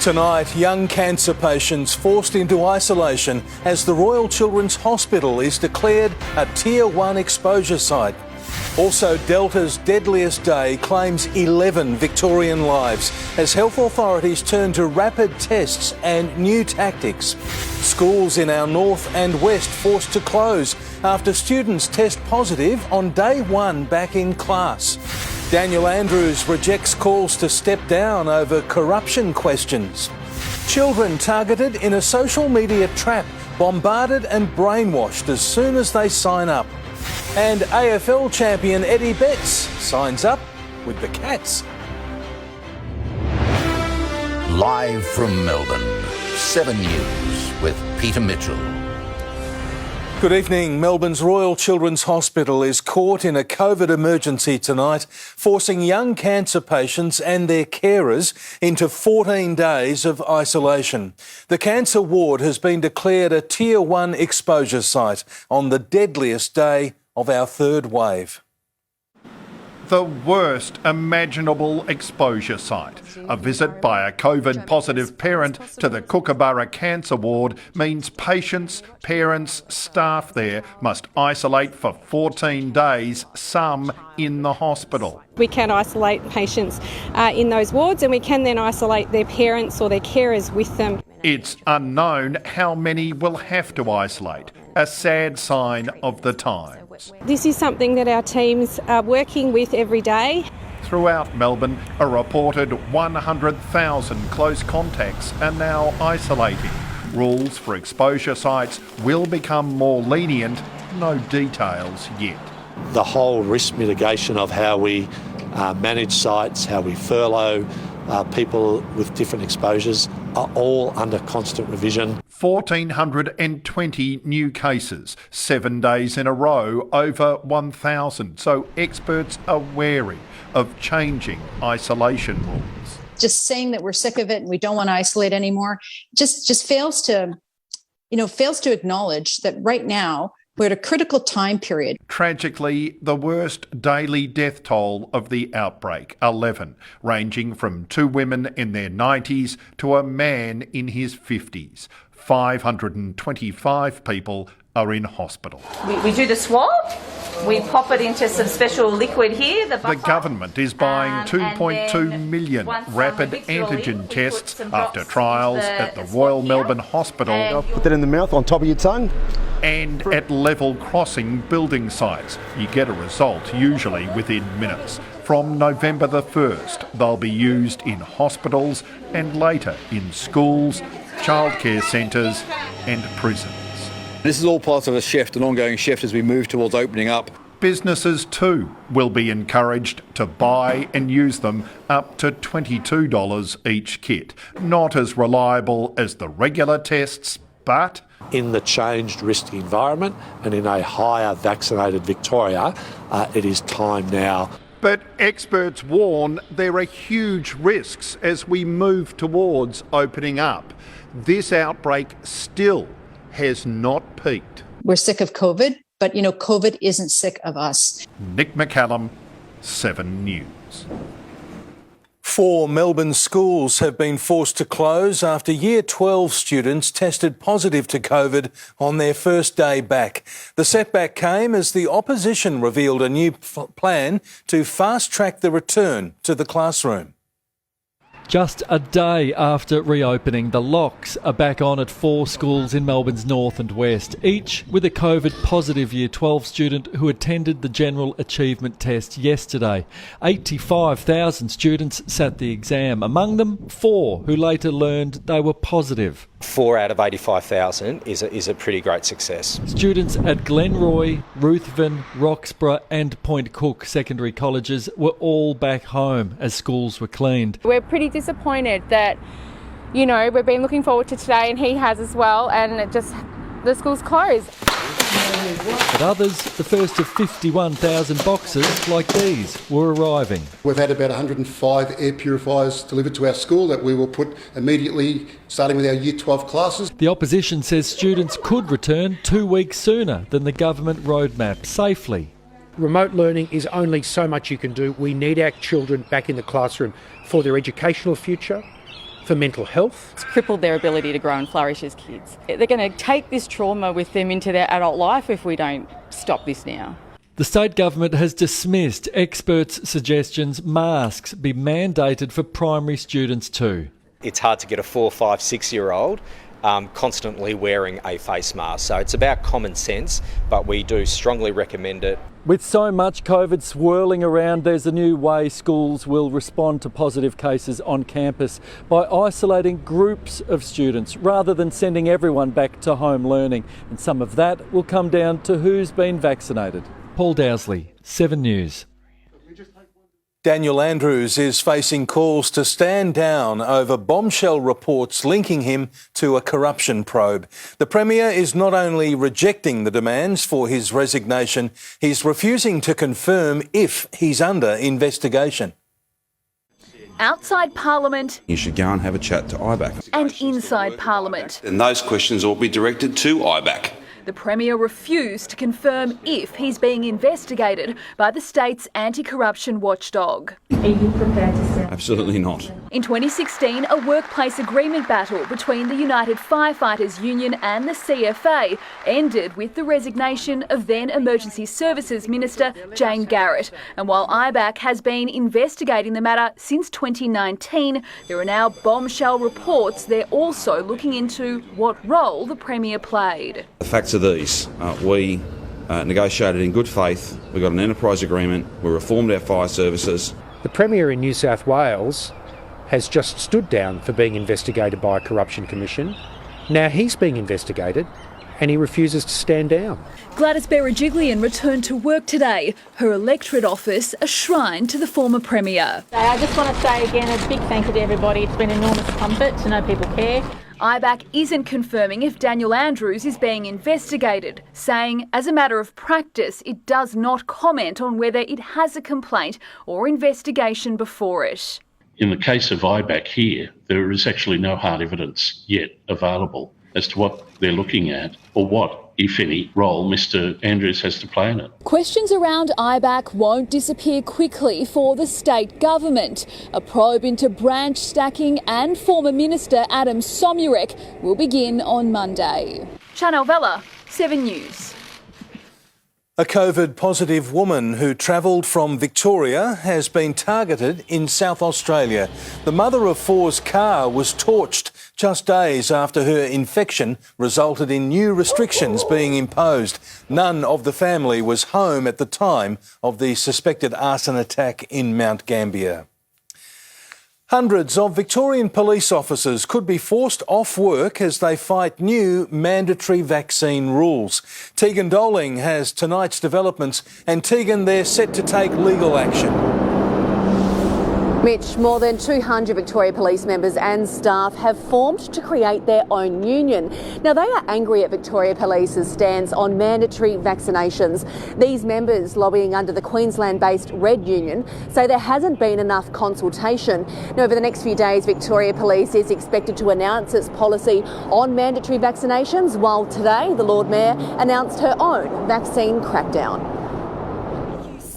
Tonight, young cancer patients forced into isolation as the Royal Children's Hospital is declared a Tier 1 exposure site. Also, Delta's deadliest day claims 11 Victorian lives as health authorities turn to rapid tests and new tactics. Schools in our north and west forced to close after students test positive on day one back in class. Daniel Andrews rejects calls to step down over corruption questions. Children targeted in a social media trap, bombarded and brainwashed as soon as they sign up. And AFL champion Eddie Betts signs up with the Cats. Live from Melbourne, 7 News with Peter Mitchell. Good evening. Melbourne's Royal Children's Hospital is caught in a COVID emergency tonight, forcing young cancer patients and their carers into 14 days of isolation. The cancer ward has been declared a Tier 1 exposure site on the deadliest day of our third wave. The worst imaginable exposure site. A visit by a COVID-positive parent to the Kookaburra Cancer Ward means patients, parents, staff there must isolate for 14 days, some in the hospital. We can isolate patients in those wards, and we can then isolate their parents or their carers with them. It's unknown how many will have to isolate, a sad sign of the times. This is something that our teams are working with every day. Throughout Melbourne, a reported 100,000 close contacts are now isolating. Rules for exposure sites will become more lenient, no details yet. The whole risk mitigation of how we manage sites, how we furlough people with different exposures are all under constant revision. 1,420 new cases, 7 days in a row, over 1,000. So experts are wary of changing isolation rules. Just saying that we're sick of it and we don't want to isolate anymore just fails to acknowledge that right now we're at a critical time period. Tragically, the worst daily death toll of the outbreak, 11, ranging from 2 women in their 90s to a man in his 50s. 525 people are in hospital. We do the swab, we pop it into some special liquid here. The government is buying 2.2 million rapid antigen tests after trials at the Royal Melbourne Hospital. Put that in the mouth on top of your tongue. And at level crossing building sites. You get a result usually within minutes. From November the 1st, they'll be used in hospitals and later in schools, childcare centres and prisons. This is all part of a shift, an ongoing shift as we move towards opening up. Businesses too will be encouraged to buy and use them up to $22 each kit. Not as reliable as the regular tests, but in the changed risk environment and in a higher vaccinated Victoria, it is time now. But experts warn there are huge risks as we move towards opening up. This outbreak still has not peaked. We're sick of COVID, but COVID isn't sick of us. Nick McCallum, 7 News. 4 Melbourne schools have been forced to close after Year 12 students tested positive to COVID on their first day back. The setback came as the opposition revealed a new plan to fast-track the return to the classroom. Just a day after reopening, the locks are back on at 4 schools in Melbourne's north and west, each with a COVID-positive Year 12 student who attended the General Achievement Test yesterday. 85,000 students sat the exam, among them 4 who later learned they were positive. 4 out of 85,000 is a pretty great success. Students at Glenroy, Ruthven, Roxburgh and Point Cook secondary colleges were all back home as schools were cleaned. We're pretty disappointed that, we've been looking forward to today, and he has as well, and the school's closed. But others, the first of 51,000 boxes like these, were arriving. We've had about 105 air purifiers delivered to our school that we will put immediately, starting with our Year 12 classes. The opposition says students could return 2 weeks sooner than the government roadmap, safely. Remote learning is only so much you can do. We need our children back in the classroom for their educational future, for mental health. It's crippled their ability to grow and flourish as kids. They're going to take this trauma with them into their adult life if we don't stop this now. The state government has dismissed experts' suggestions masks be mandated for primary students too. It's hard to get a 4, 5, 6-year-old constantly wearing a face mask. So it's about common sense, but we do strongly recommend it. With so much COVID swirling around, there's a new way schools will respond to positive cases on campus by isolating groups of students rather than sending everyone back to home learning. And some of that will come down to who's been vaccinated. Paul Dowsley, 7 News. Daniel Andrews is facing calls to stand down over bombshell reports linking him to a corruption probe. The Premier is not only rejecting the demands for his resignation, he's refusing to confirm if he's under investigation. Outside Parliament. You should go and have a chat to IBAC. And inside Parliament. And those questions will be directed to IBAC. The Premier refused to confirm if he's being investigated by the state's anti-corruption watchdog. Are you prepared to say? Absolutely not. In 2016, a workplace agreement battle between the United Firefighters Union and the CFA ended with the resignation of then Emergency Services Minister Jane Garrett. And while IBAC has been investigating the matter since 2019, there are now bombshell reports they're also looking into what role the Premier played. The facts are these. We negotiated in good faith. We got an enterprise agreement. We reformed our fire services. The Premier in New South Wales has just stood down for being investigated by a corruption commission. Now he's being investigated and he refuses to stand down. Gladys Berejiklian returned to work today, her electorate office a shrine to the former Premier. I just want to say again a big thank you to everybody. It's been enormous comfort to know people care. IBAC isn't confirming if Daniel Andrews is being investigated, saying as a matter of practice it does not comment on whether it has a complaint or investigation before it. In the case of IBAC here, there is actually no hard evidence yet available as to what they're looking at or what, if any, role Mr Andrews has to play in it. Questions around IBAC won't disappear quickly for the state government. A probe into branch stacking and former Minister Adam Somyurek will begin on Monday. Chanel Vella, 7 News. A COVID-positive woman who travelled from Victoria has been targeted in South Australia. The mother of four's car was torched just days after her infection resulted in new restrictions being imposed. None of the family was home at the time of the suspected arson attack in Mount Gambier. Hundreds of Victorian police officers could be forced off work as they fight new mandatory vaccine rules. Tegan Doling has tonight's developments, and Tegan, they're set to take legal action. Mitch, more than 200 Victoria Police members and staff have formed to create their own union. Now, they are angry at Victoria Police's stance on mandatory vaccinations. These members, lobbying under the Queensland-based Red Union, say there hasn't been enough consultation. Now, over the next few days, Victoria Police is expected to announce its policy on mandatory vaccinations, while today the Lord Mayor announced her own vaccine crackdown.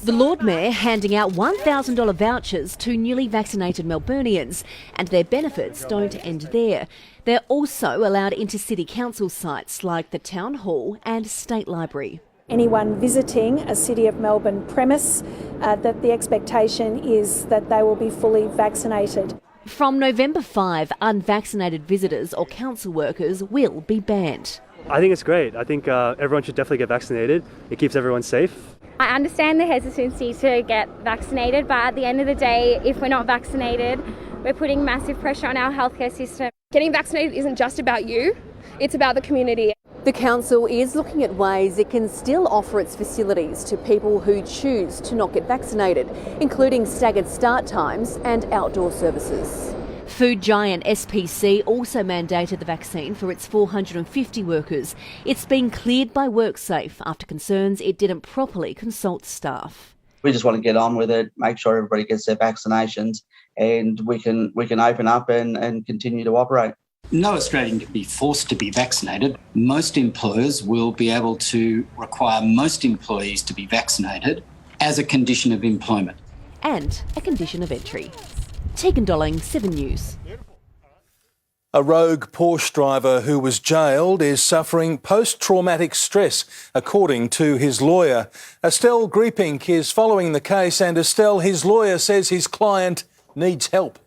The Lord Mayor handing out $1,000 vouchers to newly vaccinated Melburnians, and their benefits don't end there. They're also allowed into City Council sites like the Town Hall and State Library. Anyone visiting a City of Melbourne premise, that the expectation is that they will be fully vaccinated. From November 5, unvaccinated visitors or council workers will be banned. I think it's great. I think everyone should definitely get vaccinated. It keeps everyone safe. I understand the hesitancy to get vaccinated, but at the end of the day, if we're not vaccinated, we're putting massive pressure on our healthcare system. Getting vaccinated isn't just about you, it's about the community. The council is looking at ways it can still offer its facilities to people who choose to not get vaccinated, including staggered start times and outdoor services. Food giant SPC also mandated the vaccine for its 450 workers. It's been cleared by WorkSafe after concerns it didn't properly consult staff. We just want to get on with it, make sure everybody gets their vaccinations, and we can open up and continue to operate. No Australian can be forced to be vaccinated. Most employers will be able to require most employees to be vaccinated as a condition of employment. And a condition of entry. Tegan Doling, 7 News. A rogue Porsche driver who was jailed is suffering post-traumatic stress, according to his lawyer. Estelle Griepink is following the case, and Estelle, his lawyer says his client needs help.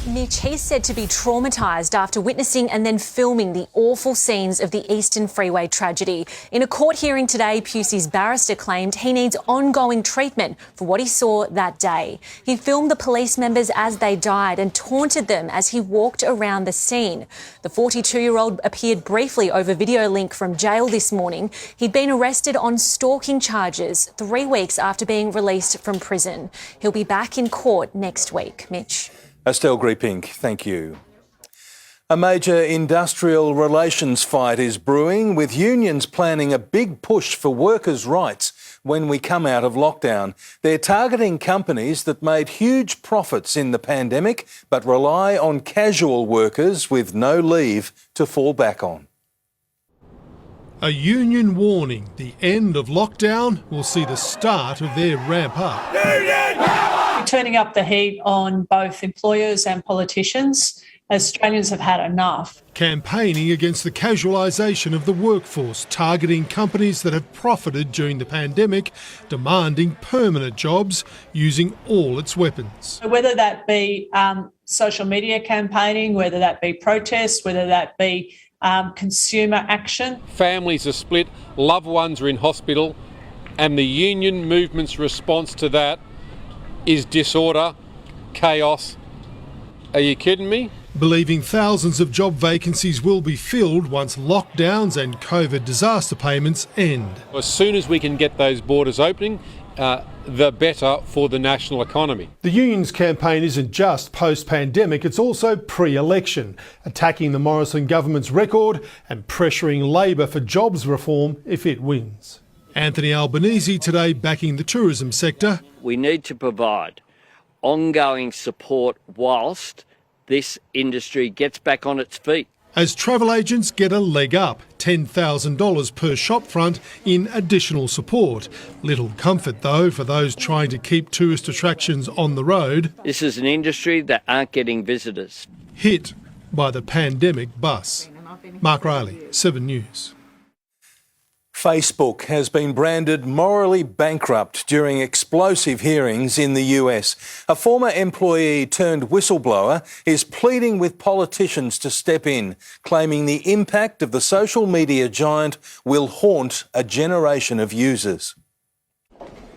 Mitch, he's said to be traumatised after witnessing and then filming the awful scenes of the Eastern Freeway tragedy. In a court hearing today, Pusey's barrister claimed he needs ongoing treatment for what he saw that day. He filmed the police members as they died and taunted them as he walked around the scene. The 42-year-old appeared briefly over video link from jail this morning. He'd been arrested on stalking charges 3 weeks after being released from prison. He'll be back in court next week. Mitch. Estelle Griepink, thank you. A major industrial relations fight is brewing, with unions planning a big push for workers' rights when we come out of lockdown. They're targeting companies that made huge profits in the pandemic but rely on casual workers with no leave to fall back on. A union warning the end of lockdown will see the start of their ramp up. We're turning up the heat on both employers and politicians. Australians have had enough. Campaigning against the casualisation of the workforce, targeting companies that have profited during the pandemic, demanding permanent jobs, using all its weapons. Whether that be social media campaigning, whether that be protests, whether that be consumer action. Families are split, loved ones are in hospital, and the union movement's response to that is disorder, chaos. Are you kidding me? Believing thousands of job vacancies will be filled once lockdowns and COVID disaster payments end. As soon as we can get those borders opening, the better for the national economy. The union's campaign isn't just post-pandemic, it's also pre-election, attacking the Morrison government's record and pressuring Labor for jobs reform if it wins. Anthony Albanese today backing the tourism sector. We need to provide ongoing support whilst this industry gets back on its feet. As travel agents get a leg up, $10,000 per shopfront in additional support. Little comfort, though, for those trying to keep tourist attractions on the road. This is an industry that aren't getting visitors. Hit by the pandemic bus. Mark Riley, 7 News. Facebook has been branded morally bankrupt during explosive hearings in the US. A former employee turned whistleblower is pleading with politicians to step in, claiming the impact of the social media giant will haunt a generation of users.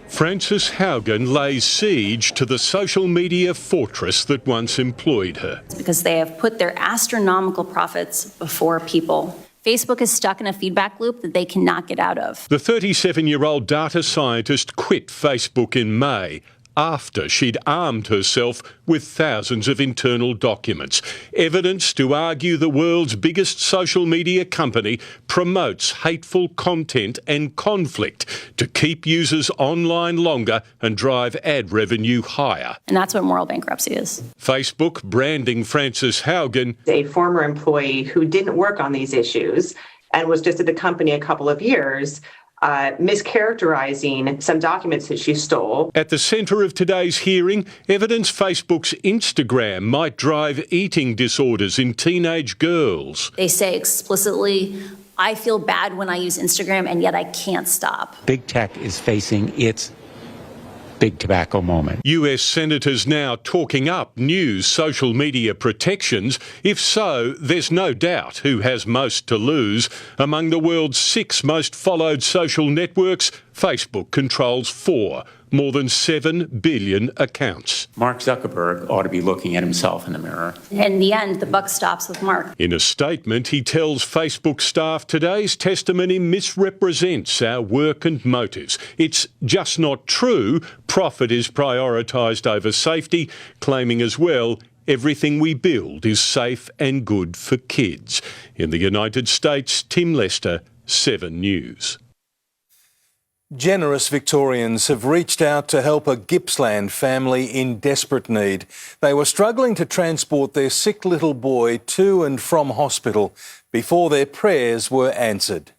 Frances Haugen lays siege to the social media fortress that once employed her. It's because they have put their astronomical profits before people. Facebook is stuck in a feedback loop that they cannot get out of. The 37-year-old data scientist quit Facebook in May after she'd armed herself with thousands of internal documents. Evidence to argue the world's biggest social media company promotes hateful content and conflict to keep users online longer and drive ad revenue higher. And that's what moral bankruptcy is. Facebook branding Frances Haugen, a former employee who didn't work on these issues and was just at the company a couple of years, mischaracterizing some documents that she stole. At the centre of today's hearing, evidence Facebook's Instagram might drive eating disorders in teenage girls. They say explicitly, I feel bad when I use Instagram and yet I can't stop. Big tech is facing its big tobacco moment. US senators now talking up new social media protections. If so, there's no doubt who has most to lose. Among the world's 6 most followed social networks, Facebook controls 4, more than 7 billion accounts. Mark Zuckerberg ought to be looking at himself in the mirror. In the end, the buck stops with Mark. In a statement, he tells Facebook staff today's testimony misrepresents our work and motives. It's just not true. Profit is prioritised over safety, claiming as well everything we build is safe and good for kids. In the United States, Tim Lester, 7 News. Generous Victorians have reached out to help a Gippsland family in desperate need. They were struggling to transport their sick little boy to and from hospital before their prayers were answered.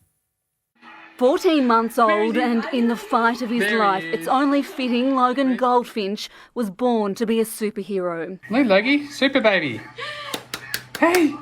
14 months old and in the fight of his life, it's only fitting Logan Goldfinch was born to be a superhero. Look, Logie, super baby. Hey,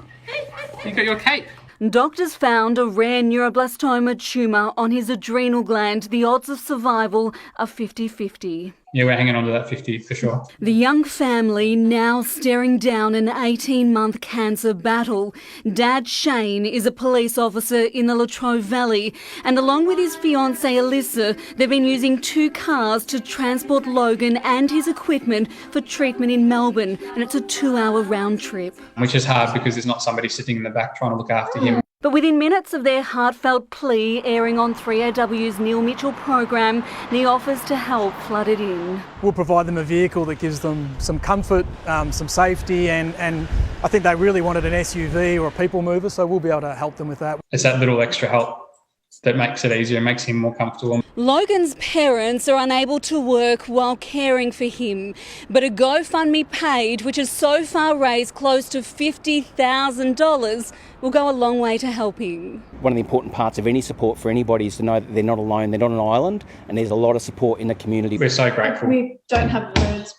you got your cape. Doctors found a rare neuroblastoma tumour on his adrenal gland. The odds of survival are 50-50. Yeah, we're hanging on to that 50 for sure. The young family now staring down an 18-month cancer battle. Dad Shane is a police officer in the Latrobe Valley, and along with his fiancée Alyssa, they've been using 2 cars to transport Logan and his equipment for treatment in Melbourne, and it's a 2-hour round trip. Which is hard because there's not somebody sitting in the back trying to look after him. But within minutes of their heartfelt plea airing on 3AW's Neil Mitchell program, the offers to help flooded in. We'll provide them a vehicle that gives them some comfort, some safety, and I think they really wanted an SUV or a people mover, so we'll be able to help them with that. It's that little extra help that makes it easier, makes him more comfortable. Logan's parents are unable to work while caring for him, but a GoFundMe page, which has so far raised close to $50,000, will go a long way to helping. One of the important parts of any support for anybody is to know that they're not alone, they're not an island, and there's a lot of support in the community. We're so grateful. We don't have words,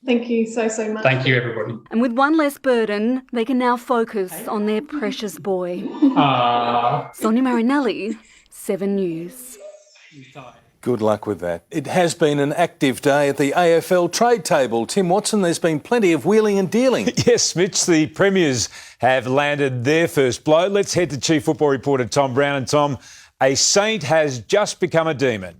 thank you so much. Thank you, everybody. And with one less burden, they can now focus on their precious boy. Sonia Marinelli, 7 News. Good luck with that. It has been an active day at the AFL trade table. Tim Watson, there's been plenty of wheeling and dealing. Yes, Mitch, the Premiers have landed their first blow. Let's head to Chief Football reporter Tom Brown. And Tom, a saint has just become a demon.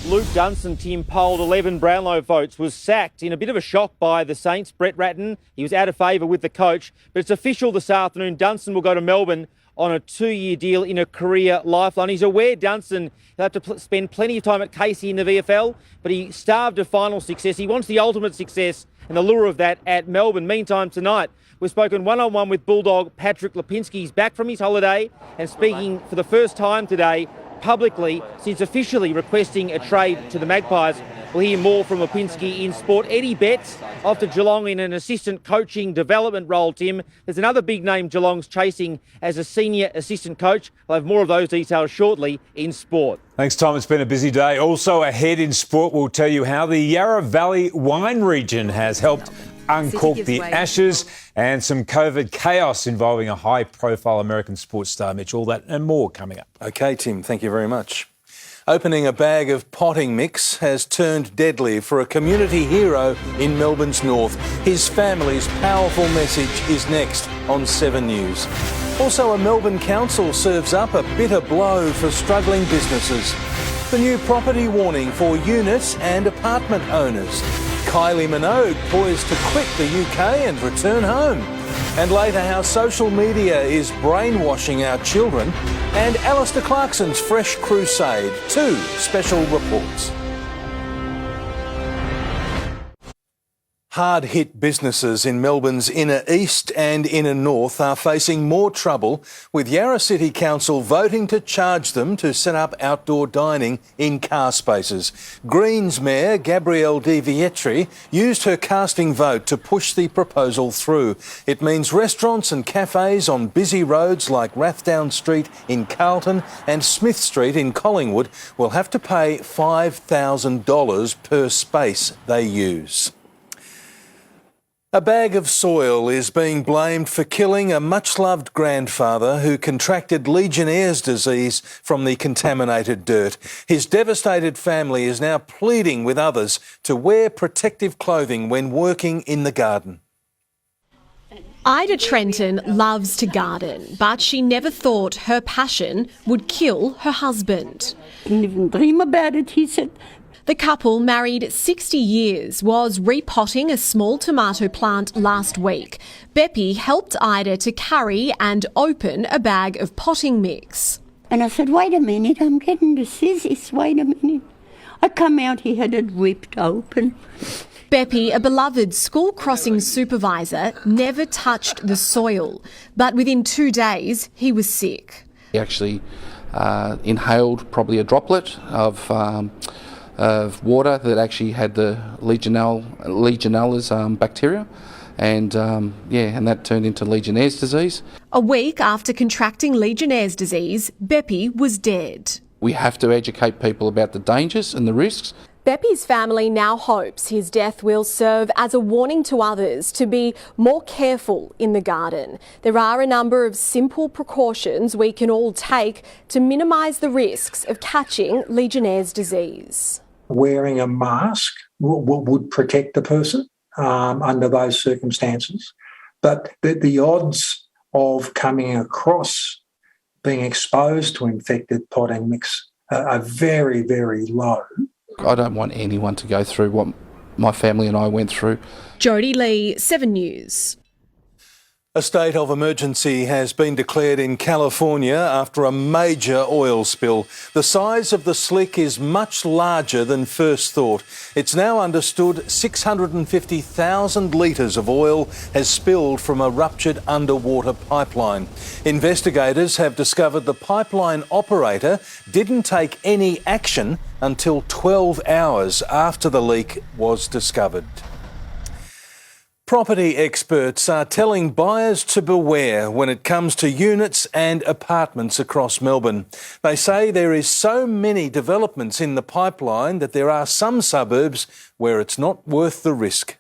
Luke Dunstan, Tim, polled 11 Brownlow votes, was sacked in a bit of a shock by the Saints. Brett Ratton, he was out of favour with the coach. But it's official this afternoon. Dunstan will go to Melbourne on a 2-year deal in a career lifeline. He's aware Dunstan will have to spend plenty of time at Casey in the VFL, but he starved of final success. He wants the ultimate success and the lure of that at Melbourne. Meantime, tonight, we've spoken one-on-one with Bulldog Patrick Lipinski. He's back from his holiday and speaking for the first time today publicly since officially requesting a trade to the Magpies. We'll hear more from Lipinski in sport. Eddie Betts off to Geelong in an assistant coaching development role, Tim. There's another big name Geelong's chasing as a senior assistant coach. I'll have more of those details shortly in sport. Thanks, Tom. It's been a busy day. Also ahead in sport, we'll tell you how the Yarra Valley wine region has helped uncork the ashes and some COVID chaos involving a high-profile American sports star, Mitch. All that and more coming up. OK, Tim, thank you very much. Opening a bag of potting mix has turned deadly for a community hero in Melbourne's north. His family's powerful message is next on 7 News. Also, a Melbourne council serves up a bitter blow for struggling businesses. The new property warning for unit and apartment owners. Kylie Minogue poised to quit the UK and return home. And later, how social media is brainwashing our children. And Alistair Clarkson's fresh crusade. 2 special reports. Hard-hit businesses in Melbourne's inner east and inner north are facing more trouble, with Yarra City Council voting to charge them to set up outdoor dining in car spaces. Greens Mayor Gabrielle Di Vietri used her casting vote to push the proposal through. It means restaurants and cafes on busy roads like Rathdown Street in Carlton and Smith Street in Collingwood will have to pay $5,000 per space they use. A bag of soil is being blamed for killing a much-loved grandfather who contracted Legionnaire's disease from the contaminated dirt. His devastated family is now pleading with others to wear protective clothing when working in the garden. Ida Trenton loves to garden, but she never thought her passion would kill her husband. Didn't even dream about it, he said. The couple, married 60 years, was repotting a small tomato plant last week. Beppy helped Ida to carry and open a bag of potting mix. And I said, wait a minute, I'm getting the scissors, wait a minute. I come out, he had it ripped open. Beppy, a beloved school crossing supervisor, never touched the soil, but within 2 days he was sick. He actually inhaled probably a droplet of water that actually had the Legionellas bacteria, and that turned into Legionnaire's disease. A week after contracting Legionnaire's disease, Beppy was dead. We have to educate people about the dangers and the risks. Beppy's family now hopes his death will serve as a warning to others to be more careful in the garden. There are a number of simple precautions we can all take to minimise the risks of catching Legionnaire's disease. Wearing a mask would protect the person under those circumstances, but the odds of coming across being exposed to infected potting mix are very, very low. I don't want anyone to go through what my family and I went through. Jodie Lee, 7 News. A state of emergency has been declared in California after a major oil spill. The size of the slick is much larger than first thought. It's now understood 650,000 litres of oil has spilled from a ruptured underwater pipeline. Investigators have discovered the pipeline operator didn't take any action until 12 hours after the leak was discovered. Property experts are telling buyers to beware when it comes to units and apartments across Melbourne. They say there is so many developments in the pipeline that there are some suburbs where it's not worth the risk.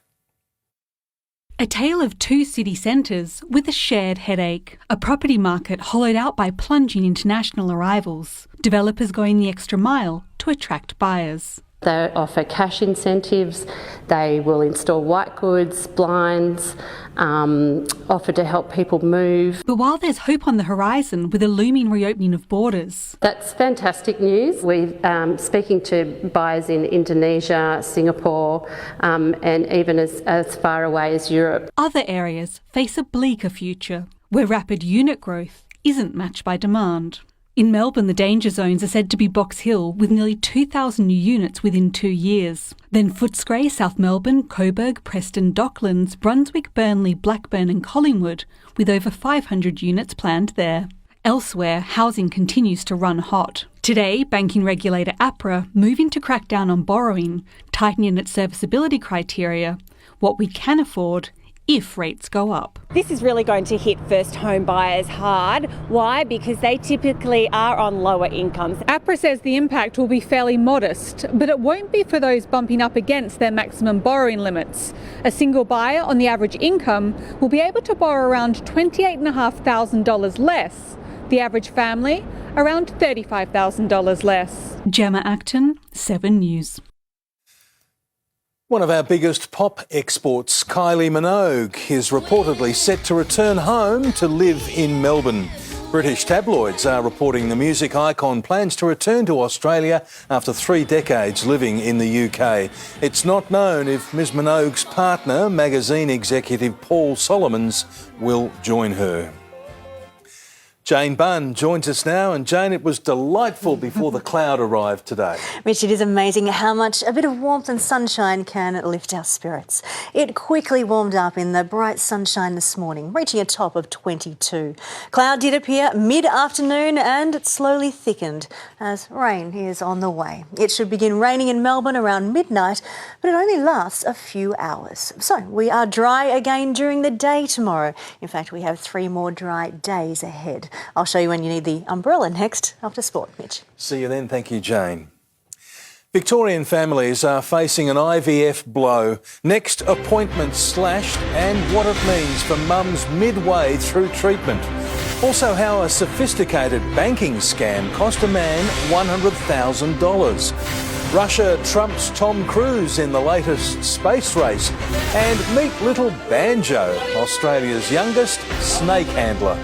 A tale of two city centres with a shared headache. A property market hollowed out by plunging international arrivals. Developers going the extra mile to attract buyers. They offer cash incentives, they will install white goods, blinds, offer to help people move. But while there's hope on the horizon with a looming reopening of borders. That's fantastic news. We're speaking to buyers in Indonesia, Singapore, and even as far away as Europe. Other areas face a bleaker future, where rapid unit growth isn't matched by demand. In Melbourne, the danger zones are said to be Box Hill, with nearly 2,000 new units within 2 years. Then Footscray, South Melbourne, Coburg, Preston, Docklands, Brunswick, Burnley, Blackburn and Collingwood, with over 500 units planned there. Elsewhere, housing continues to run hot. Today, banking regulator APRA moving to crack down on borrowing, tightening its serviceability criteria, what we can afford if rates go up. This is really going to hit first home buyers hard. Why? Because they typically are on lower incomes. APRA says the impact will be fairly modest, but it won't be for those bumping up against their maximum borrowing limits. A single buyer on the average income will be able to borrow around $28,500 less. The average family, around $35,000 less. Gemma Acton, 7 News. One of our biggest pop exports, Kylie Minogue, is reportedly set to return home to live in Melbourne. British tabloids are reporting the music icon plans to return to Australia after 3 decades living in the UK. It's not known if Ms Minogue's partner, magazine executive Paul Solomons, will join her. Jane Bunn joins us now, and Jane, it was delightful before the cloud arrived today. Rich, it is amazing how much a bit of warmth and sunshine can lift our spirits. It quickly warmed up in the bright sunshine this morning, reaching a top of 22. Cloud did appear mid-afternoon and it slowly thickened as rain is on the way. It should begin raining in Melbourne around midnight, but it only lasts a few hours. So we are dry again during the day tomorrow. In fact, we have 3 more dry days ahead. I'll show you when you need the umbrella next after sport, Mitch. See you then. Thank you, Jane. Victorian families are facing an IVF blow. Next appointments slashed and what it means for mums midway through treatment. Also how a sophisticated banking scam cost a man $100,000. Russia trumps Tom Cruise in the latest space race. And meet little Banjo, Australia's youngest snake handler.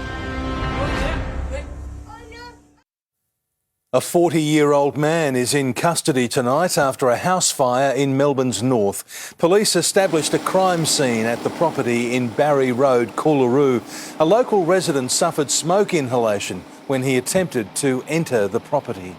A 40-year-old man is in custody tonight after a house fire in Melbourne's north. Police established a crime scene at the property in Barry Road, Coolaroo. A local resident suffered smoke inhalation when he attempted to enter the property.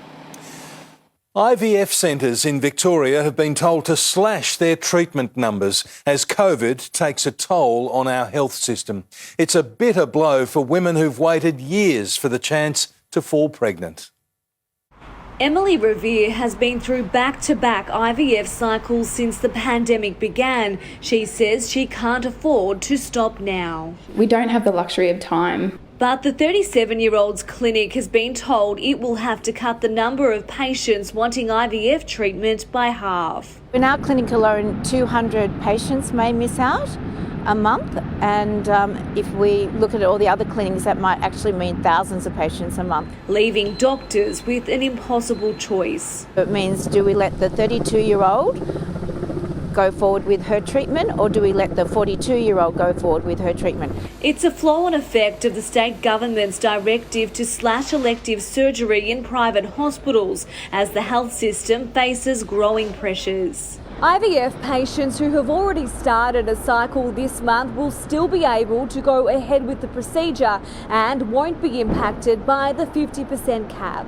IVF centres in Victoria have been told to slash their treatment numbers as COVID takes a toll on our health system. It's a bitter blow for women who've waited years for the chance to fall pregnant. Emily Revere has been through back-to-back IVF cycles since the pandemic began. She says she can't afford to stop now. We don't have the luxury of time. But the 37-year-old's clinic has been told it will have to cut the number of patients wanting IVF treatment by half. In our clinic alone, 200 patients may miss out a month, and if we look at all the other clinics, that might actually mean thousands of patients a month. Leaving doctors with an impossible choice. It means, do we let the 32-year-old go forward with her treatment, or do we let the 42-year-old go forward with her treatment? It's a flow-on effect of the state government's directive to slash elective surgery in private hospitals as the health system faces growing pressures. IVF patients who have already started a cycle this month will still be able to go ahead with the procedure and won't be impacted by the 50% cap.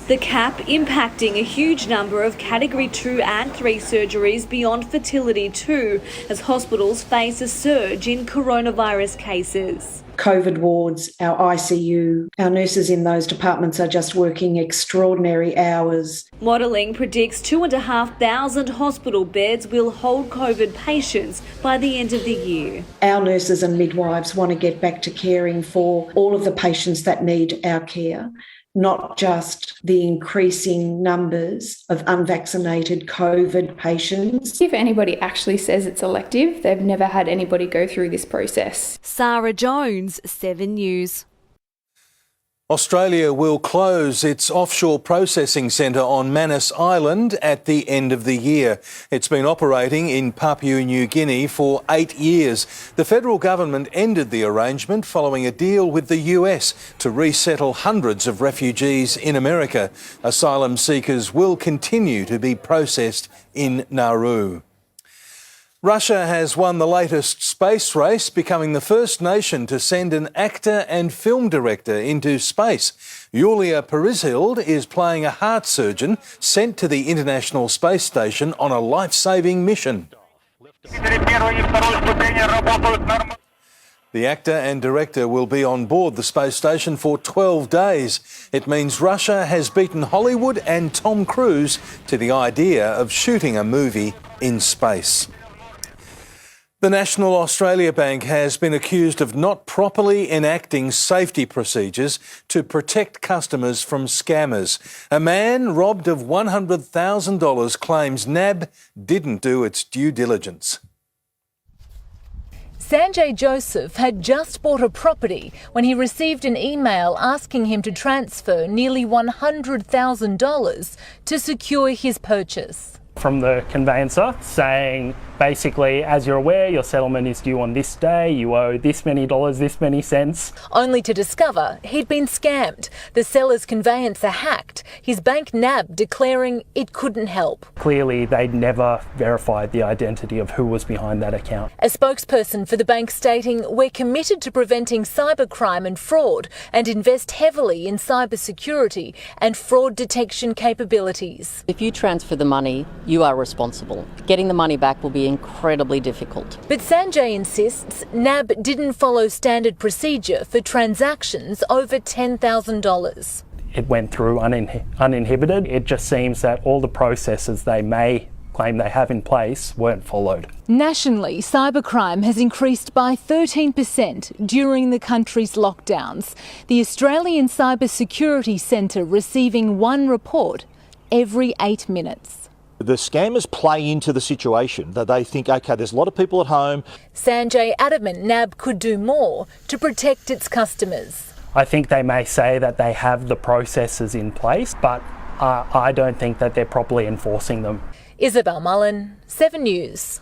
The cap impacting a huge number of Category 2 and 3 surgeries beyond fertility too, as hospitals face a surge in coronavirus cases. COVID wards, our ICU, our nurses in those departments are just working extraordinary hours. Modelling predicts 2,500 hospital beds will hold COVID patients by the end of the year. Our nurses and midwives want to get back to caring for all of the patients that need our care, not just the increasing numbers of unvaccinated COVID patients. If anybody actually says it's elective, they've never had anybody go through this process. Sarah Jones, 7 News. Australia will close its offshore processing centre on Manus Island at the end of the year. It's been operating in Papua New Guinea for 8 years. The federal government ended the arrangement following a deal with the US to resettle hundreds of refugees in America. Asylum seekers will continue to be processed in Nauru. Russia has won the latest space race, becoming the first nation to send an actor and film director into space. Yulia Perizhild is playing a heart surgeon sent to the International Space Station on a life-saving mission. The actor and director will be on board the space station for 12 days. It means Russia has beaten Hollywood and Tom Cruise to the idea of shooting a movie in space. The National Australia Bank has been accused of not properly enacting safety procedures to protect customers from scammers. A man robbed of $100,000 claims NAB didn't do its due diligence. Sanjay Joseph had just bought a property when he received an email asking him to transfer nearly $100,000 to secure his purchase. From the conveyancer saying, basically, as you're aware, your settlement is due on this day, you owe this many dollars, this many cents. Only to discover he'd been scammed. The seller's conveyancer hacked, his bank NAB declaring it couldn't help. Clearly, they'd never verified the identity of who was behind that account. A spokesperson for the bank stating, "We're committed to preventing cybercrime and fraud and invest heavily in cybersecurity and fraud detection capabilities." If you transfer the money, you are responsible. Getting the money back will be incredibly difficult. But Sanjay insists NAB didn't follow standard procedure for transactions over $10,000. It went through uninhibited. It just seems that all the processes they may claim they have in place weren't followed. Nationally, cybercrime has increased by 13% during the country's lockdowns. The Australian Cybersecurity Centre receiving one report every 8 minutes. The scammers play into the situation that they think, OK, there's a lot of people at home. Sanjay adamant NAB could do more to protect its customers. I think they may say that they have the processes in place, but I don't think that they're properly enforcing them. Isabel Mullen, 7 News.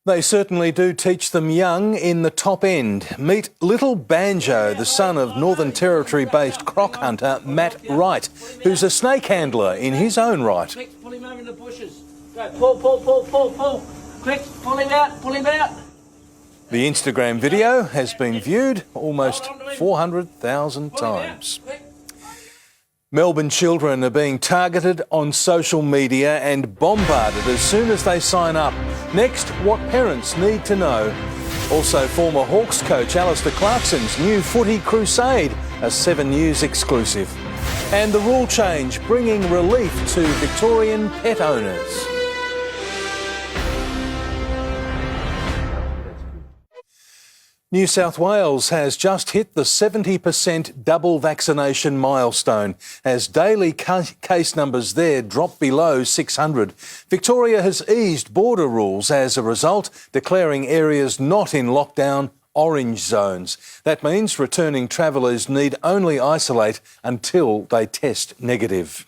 They certainly do teach them young in the top end. Meet little Banjo, the son of Northern Territory-based croc hunter Matt Wright, who's a snake handler in his own right. Quick, pull him over in the bushes. Go, pull. Quick, pull him out. The Instagram video has been viewed almost 400,000 times. Melbourne children are being targeted on social media and bombarded as soon as they sign up. Next, what parents need to know. Also, former Hawks coach Alistair Clarkson's new footy crusade, a 7 News exclusive. And the rule change bringing relief to Victorian pet owners. New South Wales has just hit the 70% double vaccination milestone as daily case numbers there drop below 600. Victoria has eased border rules as a result, declaring areas not in lockdown orange zones. That means returning travellers need only isolate until they test negative.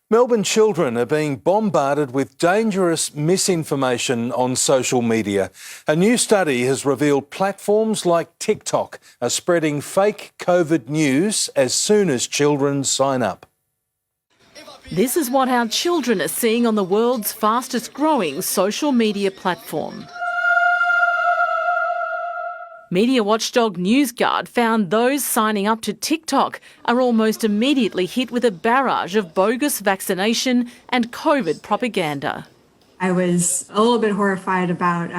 Melbourne children are being bombarded with dangerous misinformation on social media. A new study has revealed platforms like TikTok are spreading fake COVID news as soon as children sign up. This is what our children are seeing on the world's fastest growing social media platform. Media watchdog NewsGuard found those signing up to TikTok are almost immediately hit with a barrage of bogus vaccination and COVID propaganda. I was a little bit horrified about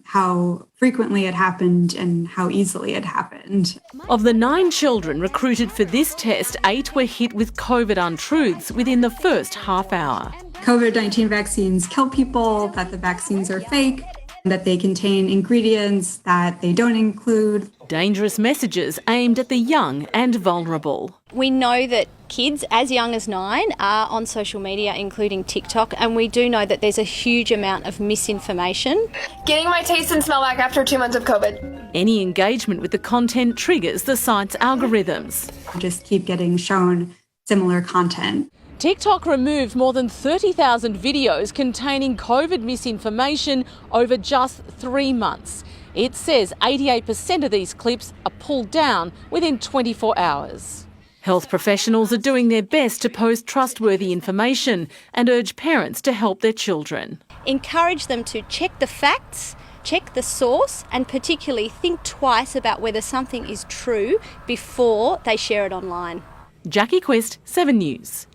how frequently it happened and how easily it happened. Of the 9 children recruited for this test, 8 were hit with COVID untruths within the first half hour. COVID-19 vaccines kill people, that the vaccines are fake, that they contain ingredients that they don't include. Dangerous messages aimed at the young and vulnerable. We know that kids as young as 9 are on social media, including TikTok, and we do know that there's a huge amount of misinformation. Getting my taste and smell back after 2 months of COVID. Any engagement with the content triggers the site's algorithms. Just keep getting shown similar content. TikTok removed more than 30,000 videos containing COVID misinformation over just 3 months. It says 88% of these clips are pulled down within 24 hours. Health professionals are doing their best to post trustworthy information and urge parents to help their children. Encourage them to check the facts, check the source, and particularly think twice about whether something is true before they share it online. Jackie Quist, 7 News.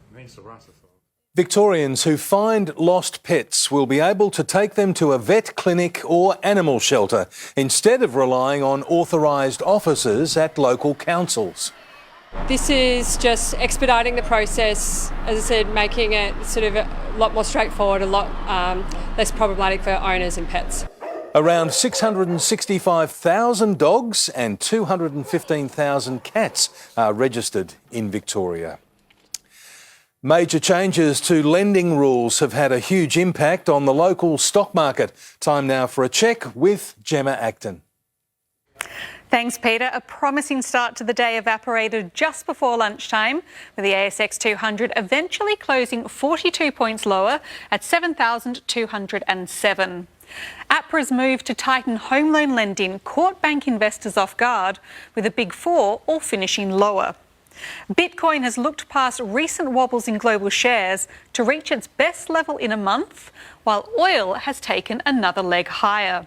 Victorians who find lost pets will be able to take them to a vet clinic or animal shelter instead of relying on authorised officers at local councils. This is just expediting the process, as I said, making it sort of a lot more straightforward, a lot less problematic for owners and pets. Around 665,000 dogs and 215,000 cats are registered in Victoria. Major changes to lending rules have had a huge impact on the local stock market. Time now for a check with Gemma Acton. Thanks, Peter. A promising start to the day evaporated just before lunchtime, with the ASX 200 eventually closing 42 points lower at 7,207. APRA's move to tighten home loan lending caught bank investors off guard, with the Big Four all finishing lower. Bitcoin has looked past recent wobbles in global shares to reach its best level in a month, while oil has taken another leg higher.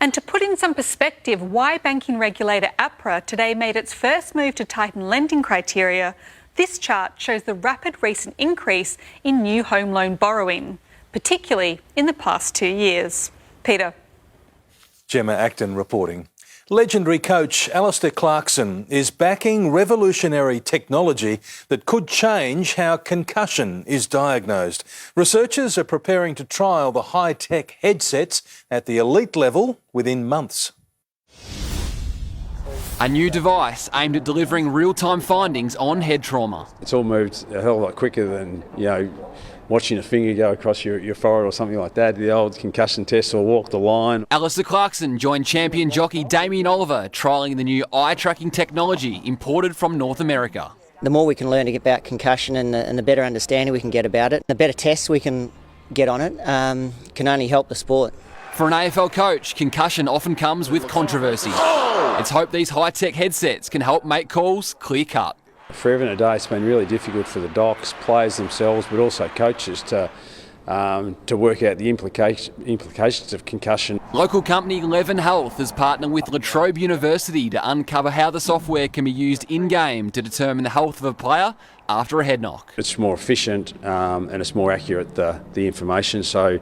And to put in some perspective why banking regulator APRA today made its first move to tighten lending criteria, this chart shows the rapid recent increase in new home loan borrowing, particularly in the past 2 years. Peter. Gemma Acton reporting. Legendary coach Alistair Clarkson is backing revolutionary technology that could change how concussion is diagnosed. Researchers are preparing to trial the high-tech headsets at the elite level within months. A new device aimed at delivering real-time findings on head trauma. It's all moved a hell of a lot quicker than, watching a finger go across your forehead or something like that, the old concussion test or walk the line. Alistair Clarkson joined champion jockey Damien Oliver trialling the new eye-tracking technology imported from North America. The more we can learn about concussion and the better understanding we can get about it, the better tests we can get on it, can only help the sport. For an AFL coach, concussion often comes with controversy. It's hoped these high-tech headsets can help make calls clear-cut. Forever and a day, it's been really difficult for the docs, players themselves, but also coaches to work out the implications of concussion. Local company Leven Health has partnered with La Trobe University to uncover how the software can be used in-game to determine the health of a player after a head knock. It's more efficient and it's more accurate, the information, so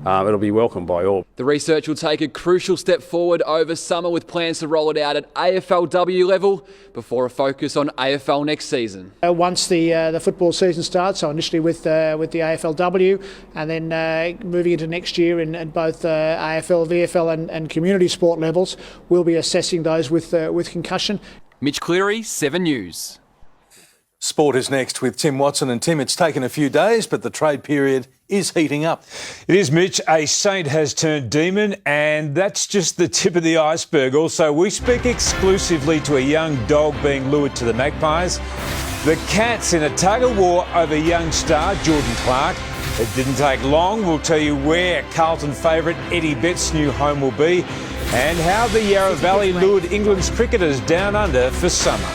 it'll be welcomed by all. The research will take a crucial step forward over summer with plans to roll it out at AFLW level before a focus on AFL next season. Once the football season starts, so initially with the AFLW and then moving into next year in both AFL, VFL and community sport levels, we'll be assessing those with concussion. Mitch Cleary, 7 News. Sport is next with Tim Watson. And Tim, it's taken a few days, but the trade period is heating up. It is, Mitch. A saint has turned demon, and that's just the tip of the iceberg. Also, we speak exclusively to a young dog being lured to the Magpies. The Cats in a tug-of-war over young star Jordan Clark. It didn't take long. We'll tell you where Carlton favourite Eddie Betts' new home will be and how the Yarra Valley lured England's cricketers down under for summer.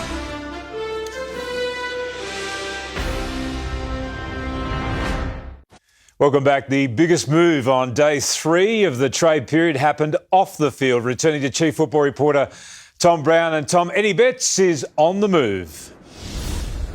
Welcome back. The biggest move on day 3 of the trade period happened off the field. Returning to Chief Football reporter Tom Brown. And Tom, Eddie Betts is on the move.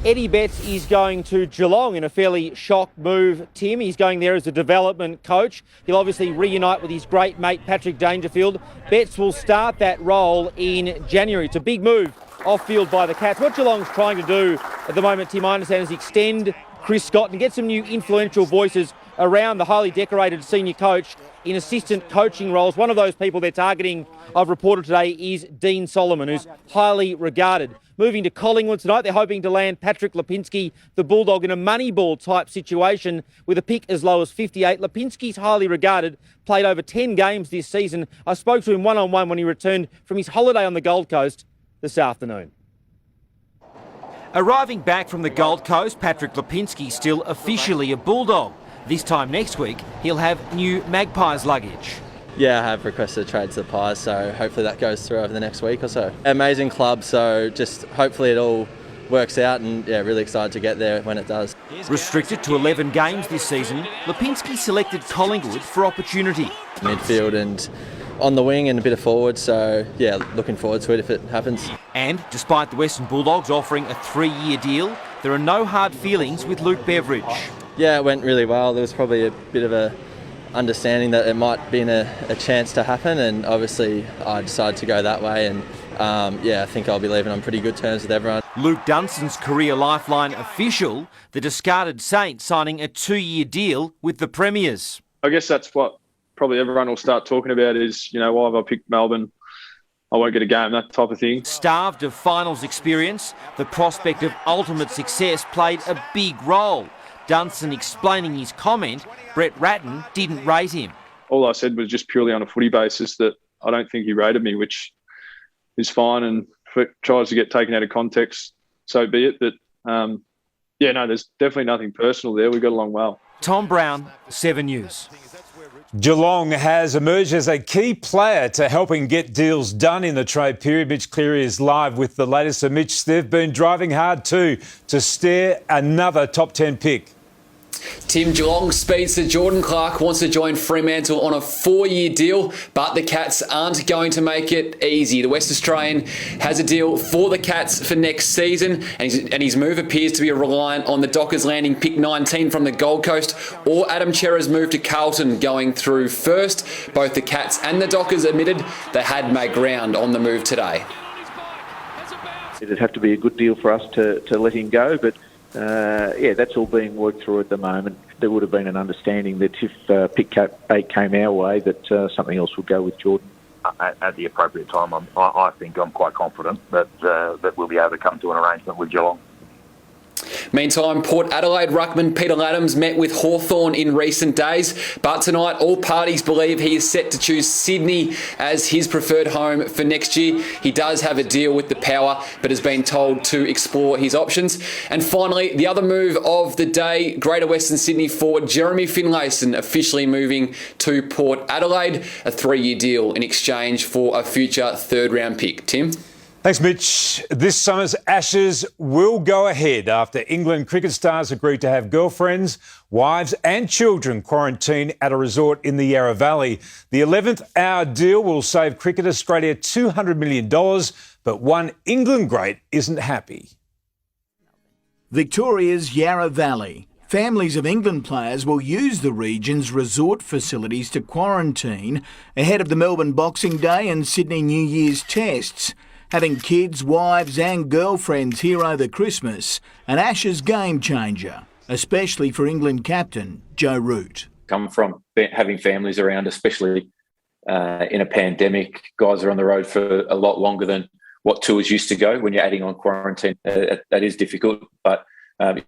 Eddie Betts is going to Geelong in a fairly shock move, Tim. He's going there as a development coach. He'll obviously reunite with his great mate Patrick Dangerfield. Betts will start that role in January. It's a big move off-field by the Cats. What Geelong's trying to do at the moment, Tim, I understand, is extend Chris Scott and get some new influential voices around the highly decorated senior coach in assistant coaching roles. One of those people they're targeting, I've reported today, is Dean Solomon, who's highly regarded. Moving to Collingwood tonight, they're hoping to land Patrick Lipinski, the Bulldog, in a Moneyball type situation with a pick as low as 58. Lipinski's highly regarded, played over 10 games this season. I spoke to him one-on-one when he returned from his holiday on the Gold Coast this afternoon. Arriving back from the Gold Coast, Patrick Lipinski still officially a Bulldog. This time next week, he'll have new Magpies luggage. Yeah, I have requested a trade to the Pies, so hopefully that goes through over the next week or so. Amazing club, so just hopefully it all works out, and yeah, really excited to get there when it does. Restricted to 11 games this season, Lipinski selected Collingwood for opportunity. Midfield and on the wing and a bit of forward, so yeah, looking forward to it if it happens. And despite the Western Bulldogs offering a 3-year deal, there are no hard feelings with Luke Beveridge. Yeah, it went really well. There was probably a bit of a understanding that it might be a chance to happen, and obviously I decided to go that way, and I think I'll be leaving on pretty good terms with everyone. Luke Dunson's career lifeline official, the discarded Saint signing a 2-year deal with the Premiers. I guess that's what probably everyone will start talking about is, why have I picked Melbourne? I won't get a game, that type of thing. Starved of finals experience, the prospect of ultimate success played a big role. Dunson explaining his comment, Brett Ratton didn't rate him. All I said was just purely on a footy basis that I don't think he rated me, which is fine, and if it tries to get taken out of context, so be it. But, there's definitely nothing personal there. We got along well. Tom Brown, 7 News. Geelong has emerged as a key player to helping get deals done in the trade period. Mitch Cleary is live with the latest. So, Mitch, they've been driving hard too to steer another top 10 pick. Tim, Geelong speedster Jordan Clark wants to join Fremantle on a 4-year deal, but the Cats aren't going to make it easy. The West Australian has a deal for the Cats for next season, and his move appears to be reliant on the Dockers landing pick 19 from the Gold Coast or Adam Cerra's move to Carlton going through first. Both the Cats and the Dockers admitted they had made ground on the move today. It'd have to be a good deal for us to let him go, but that's all being worked through at the moment. There would have been an understanding that if pick 8 came our way, that something else would go with Jordan. At the appropriate time, I think I'm quite confident that we'll be able to come to an arrangement with Geelong. Meantime, Port Adelaide ruckman Peter Adams met with Hawthorn in recent days, but tonight all parties believe he is set to choose Sydney as his preferred home for next year. He does have a deal with the Power, but has been told to explore his options. And finally, the other move of the day, Greater Western Sydney forward Jeremy Finlayson officially moving to Port Adelaide, a 3-year deal in exchange for a future third-round pick. Tim? Thanks, Mitch. This summer's Ashes will go ahead after England cricket stars agreed to have girlfriends, wives and children quarantine at a resort in the Yarra Valley. The 11th hour deal will save Cricket Australia $200 million, but one England great isn't happy. Victoria's Yarra Valley. Families of England players will use the region's resort facilities to quarantine ahead of the Melbourne Boxing Day and Sydney New Year's tests. Having kids, wives and girlfriends here over Christmas, an Ashes game changer, especially for England captain Joe Root. Come from having families around, especially in a pandemic. Guys are on the road for a lot longer than what tours used to go. When you're adding on quarantine, that is difficult. But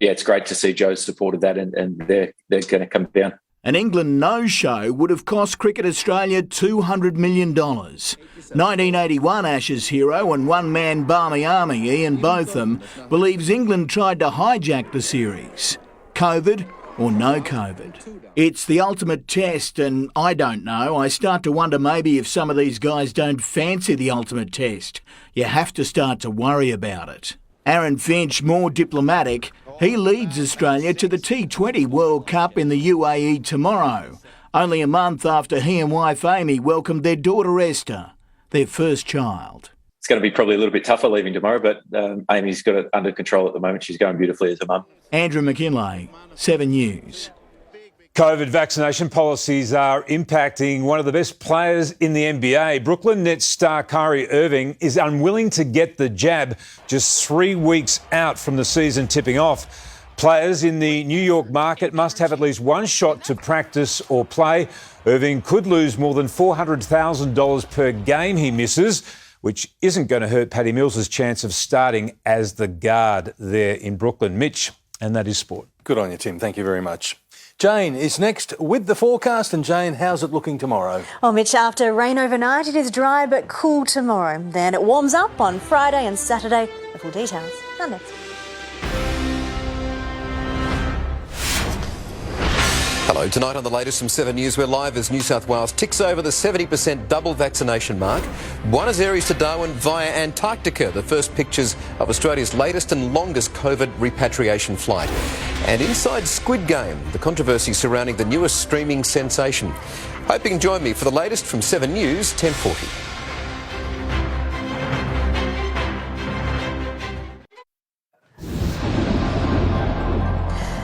it's great to see Joe's supported that, and they're going to come down. An England no-show would have cost Cricket Australia $200 million. 1981 Ashes hero and one-man Barmy Army, Ian Botham, believes England tried to hijack the series. COVID or no COVID. It's the ultimate test, and I don't know. I start to wonder maybe if some of these guys don't fancy the ultimate test. You have to start to worry about it. Aaron Finch, more diplomatic, he leads Australia to the T20 World Cup in the UAE tomorrow, only a month after he and wife Amy welcomed their daughter Esther, their first child. It's going to be probably a little bit tougher leaving tomorrow, but Amy's got it under control at the moment. She's going beautifully as a mum. Andrew McKinlay, 7 News. COVID vaccination policies are impacting one of the best players in the NBA. Brooklyn Nets star Kyrie Irving is unwilling to get the jab just 3 weeks out from the season tipping off. Players in the New York market must have at least one shot to practice or play. Irving could lose more than $400,000 per game he misses, which isn't going to hurt Patty Mills' chance of starting as the guard there in Brooklyn. Mitch, and that is sport. Good on you, Tim. Thank you very much. Jane is next with the forecast. And Jane, how's it looking tomorrow? Well, Mitch, after rain overnight, it is dry but cool tomorrow. Then it warms up on Friday and Saturday. The full details are next. Hello, tonight on the latest from 7 News, we're live as New South Wales ticks over the 70% double vaccination mark. Buenos Aires to Darwin via Antarctica, the first pictures of Australia's latest and longest COVID repatriation flight. And inside Squid Game, the controversy surrounding the newest streaming sensation. Hope you can join me for the latest from 7 News, 10:40.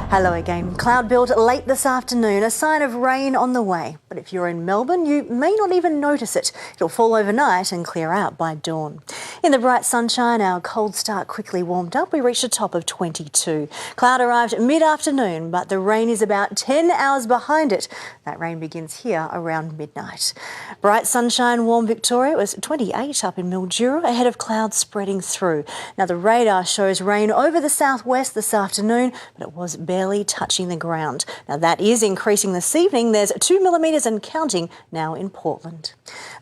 Hello again. Cloud build late this afternoon, a sign of rain on the way. But if you're in Melbourne, you may not even notice it. It'll fall overnight and clear out by dawn. In the bright sunshine, our cold start quickly warmed up. We reached a top of 22. Cloud arrived mid-afternoon, but the rain is about 10 hours behind it. That rain begins here around midnight. Bright sunshine, warm Victoria. It was 28 up in Mildura, ahead of clouds spreading through. Now, the radar shows rain over the southwest this afternoon, but it was barely touching the ground. Now, that is increasing this evening. There's 2 millimetres and counting now in Portland.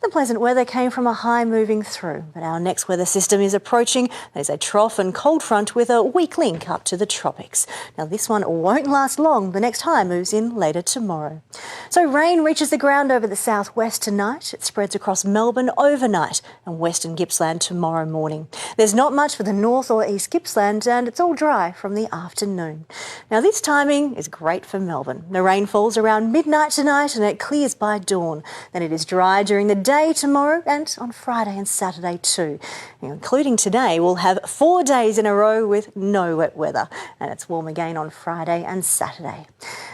The pleasant weather came from a high moving through, but our next weather system is approaching. There's a trough and cold front with a weak link up to the tropics. Now, this one won't last long. The next high moves in later tomorrow. So rain reaches the ground over the southwest tonight. It spreads across Melbourne overnight and western Gippsland tomorrow morning. There's not much for the north or east Gippsland, and it's all dry from the afternoon. Now, this timing is great for Melbourne. The rain falls around midnight tonight and it clears by dawn. Then it is dry during the day tomorrow and on Friday and Saturday too. Including today, we'll have 4 days in a row with no wet weather, and it's warm again on Friday and Saturday.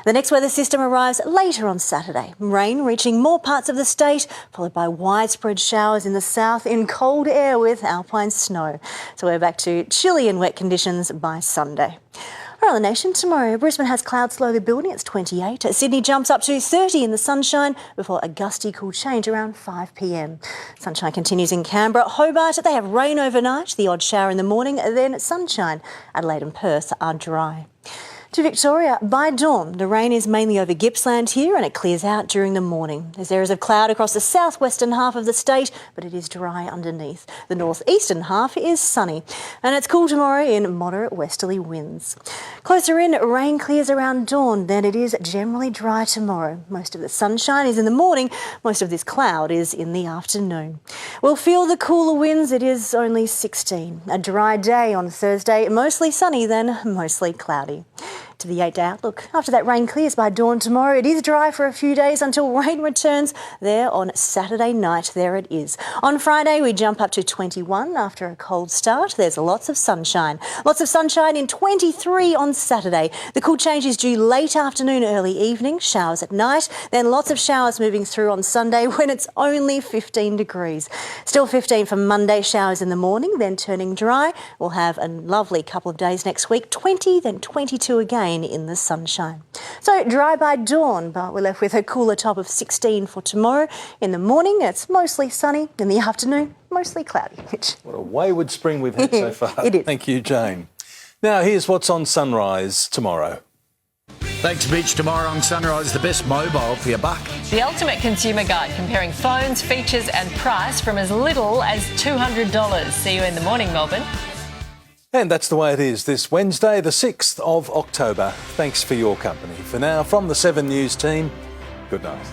The next weather system arrives later on Saturday. Rain reaching more parts of the state, followed by widespread showers in the south in cold air with alpine snow. So we're back to chilly and wet conditions by Sunday. Around the nation tomorrow, Brisbane has clouds slowly building. It's 28. Sydney jumps up to 30 in the sunshine before a gusty cool change around 5 p.m. Sunshine continues in Canberra. Hobart, they have rain overnight, the odd shower in the morning, then sunshine. Adelaide and Perth are dry. To Victoria, by dawn, the rain is mainly over Gippsland here and it clears out during the morning. There's areas of cloud across the southwestern half of the state, but it is dry underneath. The northeastern half is sunny and it's cool tomorrow in moderate westerly winds. Closer in, rain clears around dawn, then it is generally dry tomorrow. Most of the sunshine is in the morning, most of this cloud is in the afternoon. We'll feel the cooler winds, it is only 16. A dry day on Thursday, mostly sunny then mostly cloudy. To the 8-day outlook. After that, rain clears by dawn tomorrow. It is dry for a few days until rain returns there on Saturday night. There it is. On Friday, we jump up to 21 after a cold start. There's lots of sunshine. Lots of sunshine in 23 on Saturday. The cool change is due late afternoon, early evening, showers at night. Then lots of showers moving through on Sunday when it's only 15 degrees. Still 15 for Monday, showers in the morning, then turning dry. We'll have a lovely couple of days next week, 20, then 22 again in the sunshine. So dry by dawn, but we're left with a cooler top of 16 for tomorrow. In the morning, it's mostly sunny. In the afternoon, mostly cloudy. What a wayward spring we've had so far. It is. Thank you, Jane. Now, here's what's on Sunrise tomorrow. Thanks, Mitch. Tomorrow on Sunrise, the best mobile for your buck. The ultimate consumer guide comparing phones, features and price from as little as $200. See you in the morning, Melbourne. And that's the way it is this Wednesday, the 6th of October. Thanks for your company. For now, from the 7 News team, good night.